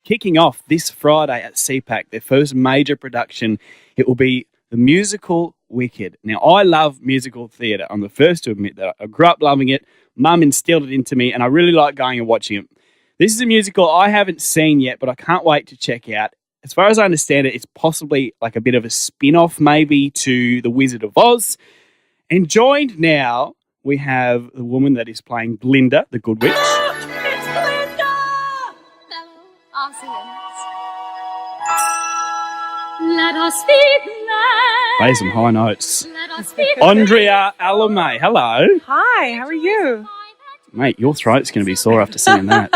kicking off this Friday at CPAC, their first major production. It will be the musical Wicked. Now, I love musical theatre. I'm the first to admit that. I grew up loving it. Mum instilled it into me, and I really like going and watching it. This is a musical I haven't seen yet, but I can't wait to check out. As far as I understand it, it's possibly like a bit of a spin-off maybe to The Wizard of Oz. And joined now, we have the woman that is playing Glinda, the Good Witch. It's Glinda! Fellow Ozians, let us be glad. Play some high notes. Let us be Andrea Allumay, hello. Hi, how are you? Mate, your throat's going to be sore after singing that.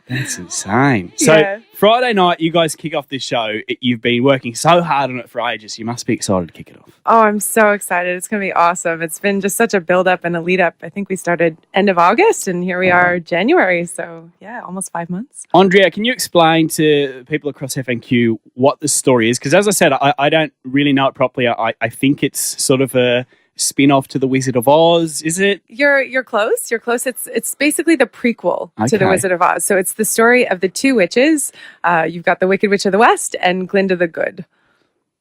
That's insane. Yeah. So Friday night, you guys kick off this show. You've been working so hard on it for ages. You must be excited to kick it off. Oh, I'm so excited. It's going to be awesome. It's been just such a build-up and a lead-up. I think we started end of August, and here we are January. So, yeah, almost 5 months. Andrea, can you explain to people across FNQ what the story is? Because as I said, I don't really know it properly. I think it's sort of a spin-off to The Wizard of Oz, is it? You're close. You're close. It's basically the prequel to The Okay. Wizard of Oz. So it's the story of the two witches. You've got the Wicked Witch of the West and Glinda the Good.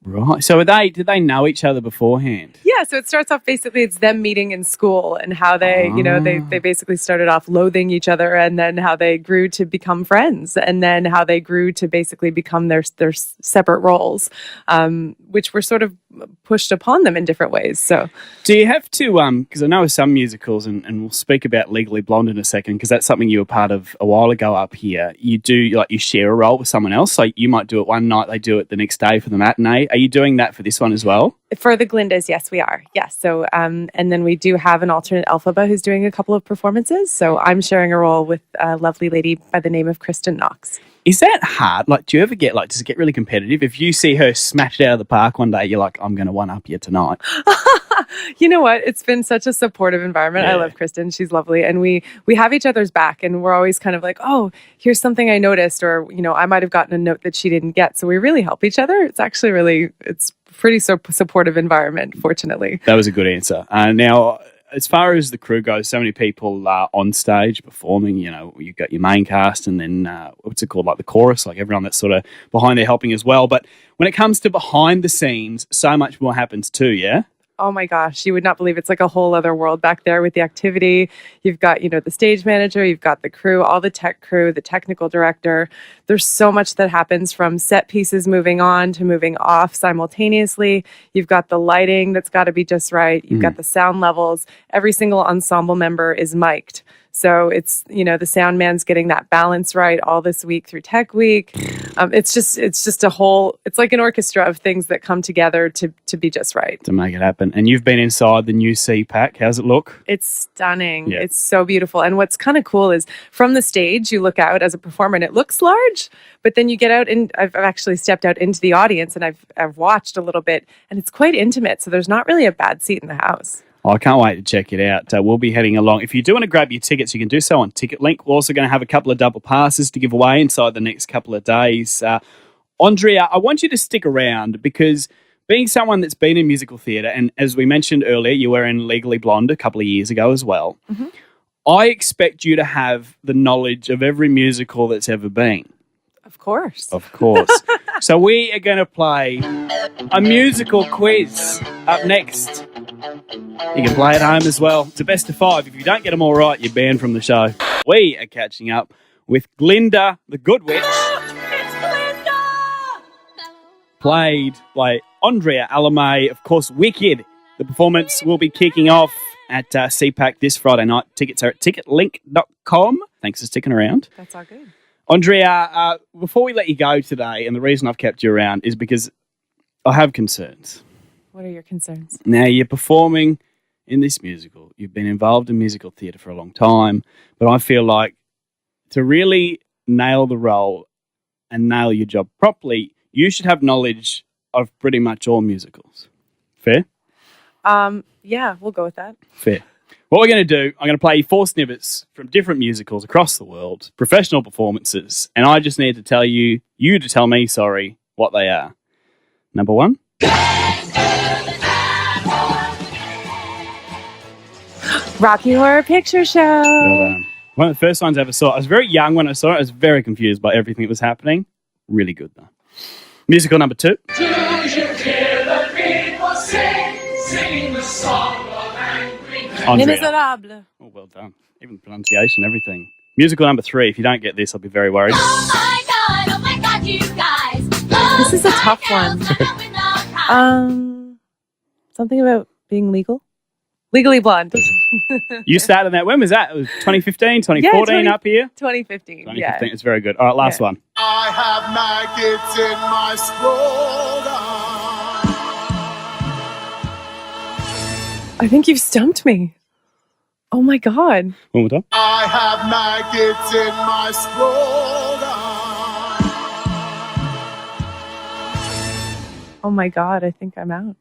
Right. So did they know each other beforehand? Yeah, so it starts off basically it's them meeting in school and how they, they basically started off loathing each other, and then how they grew to become friends, and then how they grew to basically become their separate roles, which were sort of pushed upon them in different ways. So Do you have to, because I know some musicals, and we'll speak about Legally Blonde in a second, because that's something you were part of a while ago up here. You do, like, you share a role with someone else. So you might do it one night, they do it the next day for the matinee. Are you doing that for this one as well? for the Glindas, yes, we are. Yes. So, and then we do have an alternate Elphaba who's doing a couple of performances. So I'm sharing a role with a lovely lady by the name of Kristen Knox. Is that hard? Like, do you ever get, like, does it get really competitive? If you see her smashed out of the park one day, you're like, I'm going to one-up you tonight. You know what? It's been such a supportive environment. Yeah. I love Kristen. She's lovely. And we have each other's back, and we're always kind of like, oh, here's something I noticed, or, I might have gotten a note that she didn't get. So we really help each other. It's actually it's pretty supportive environment, fortunately. That was a good answer. Now, as far as the crew goes, so many people are on stage performing. You've got your main cast, and then what's it called, like the chorus, like everyone that's sort of behind there helping as well. But when it comes to behind the scenes, so much more happens too, yeah? Oh my gosh, you would not believe it's like a whole other world back there with the activity. You've got, the stage manager, you've got the crew, all the tech crew, the technical director. There's so much that happens, from set pieces moving on to moving off simultaneously. You've got the lighting that's got to be just right. You've got the sound levels. Every single ensemble member is mic'd. So it's, the sound man's getting that balance right all this week through Tech Week. It's just a whole, it's like an orchestra of things that come together to be just right. To make it happen. And you've been inside the new CPAC. How's it look? It's stunning. Yeah. It's so beautiful. And what's kind of cool is from the stage, you look out as a performer and it looks large, but then you get out, and I've actually stepped out into the audience, and I've watched a little bit, and it's quite intimate. So there's not really a bad seat in the house. Oh, I can't wait to check it out. We'll be heading along. If you do want to grab your tickets, you can do so on TicketLink. We're also going to have a couple of double passes to give away inside the next couple of days. Andrea, I want you to stick around, because being someone that's been in musical theatre, and as we mentioned earlier, you were in Legally Blonde a couple of years ago as well. Mm-hmm. I expect you to have the knowledge of every musical that's ever been. Of course. Of course. So we are going to play a musical quiz up next. You can play at home as well. It's a best of 5. If you don't get them all right, you're banned from the show. We are catching up with Glinda, the Good Witch, It's Glinda! played by Andrea Allumay. Of course, Wicked. The performance will be kicking off at CPAC this Friday night. Tickets are at ticketlink.com. Thanks for sticking around. That's all good. Andrea, before we let you go today, and the reason I've kept you around is because I have concerns. What are your concerns? Now, you're performing in this musical. You've been involved in musical theatre for a long time, but I feel like to really nail the role and nail your job properly, you should have knowledge of pretty much all musicals. Fair? Yeah, we'll go with that. Fair. What we're going to do, I'm going to play you 4 snippets from different musicals across the world, professional performances, and I just need to tell you to tell me, what they are. Number 1. Rocky Horror Picture Show. Well done. One of the first ones I ever saw. I was very young when I saw it. I was very confused by everything that was happening. Really good, though. Musical number 2. Do you hear the people singing the song of angry men? Les Andrea. Miserables. Oh, well done. Even the pronunciation, everything. Musical number 3. If you don't get this, I'll be very worried. Oh my God, you guys. This is a tough one. Something about being legal? Legally Blonde. You started that. When was that? It was 2015, 2014 up here? 2015. 2015. Yeah. It's very good. All right, last one. I have maggots in my scrotum. I think you've stumped me. Oh my God. One more time. I have maggots in my scrotum. Oh my God. I think I'm out.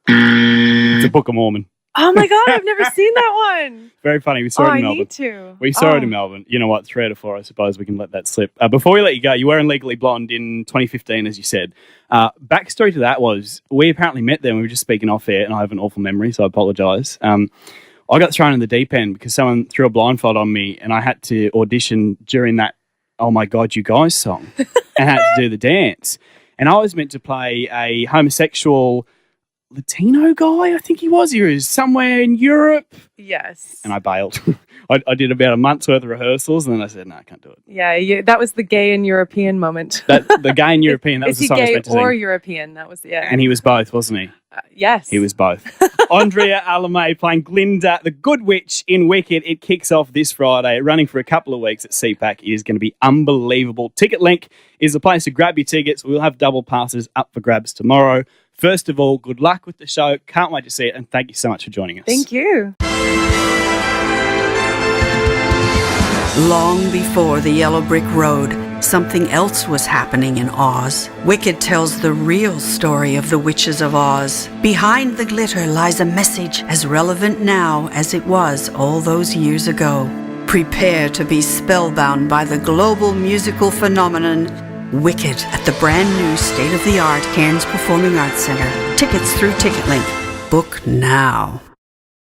It's a Book of Mormon. Oh my God. I've never seen that one. Very funny. We saw it I in Melbourne. need to. We saw it in Melbourne. You know what? 3 out of 4, I suppose we can let that slip. Before we let you go, you were in Legally Blonde in 2015, as you said. Backstory to that was we apparently met them. We were just speaking off air, and I have an awful memory, so I apologise. I got thrown in the deep end because someone threw a blindfold on me, and I had to audition during that "Oh My God, You Guys" song, and had to do the dance. And I was meant to play a homosexual Latino guy, I think he was. He was somewhere in Europe. Yes. And I bailed. I did about a month's worth of rehearsals, and then I said, no, I can't do it. Yeah, that was the gay and European moment. The gay and European, that was Is the he song I was gay meant to or sing. European? That was, yeah. And he was both, wasn't he? Yes. He was both. Andrea Allumay playing Glinda, the Good Witch in Wicked. It kicks off this Friday, running for a couple of weeks at CPAC. It is going to be unbelievable. Ticket Link is the place to grab your tickets. We'll have double passes up for grabs tomorrow. First of all, good luck with the show. Can't wait to see it. And thank you so much for joining us. Thank you. Long before the yellow brick road, something else was happening in Oz. Wicked tells the real story of the Witches of Oz. Behind the glitter lies a message as relevant now as it was all those years ago. Prepare to be spellbound by the global musical phenomenon Wicked at the brand new state-of-the-art Cairns Performing Arts Centre. Tickets through TicketLink. Book now.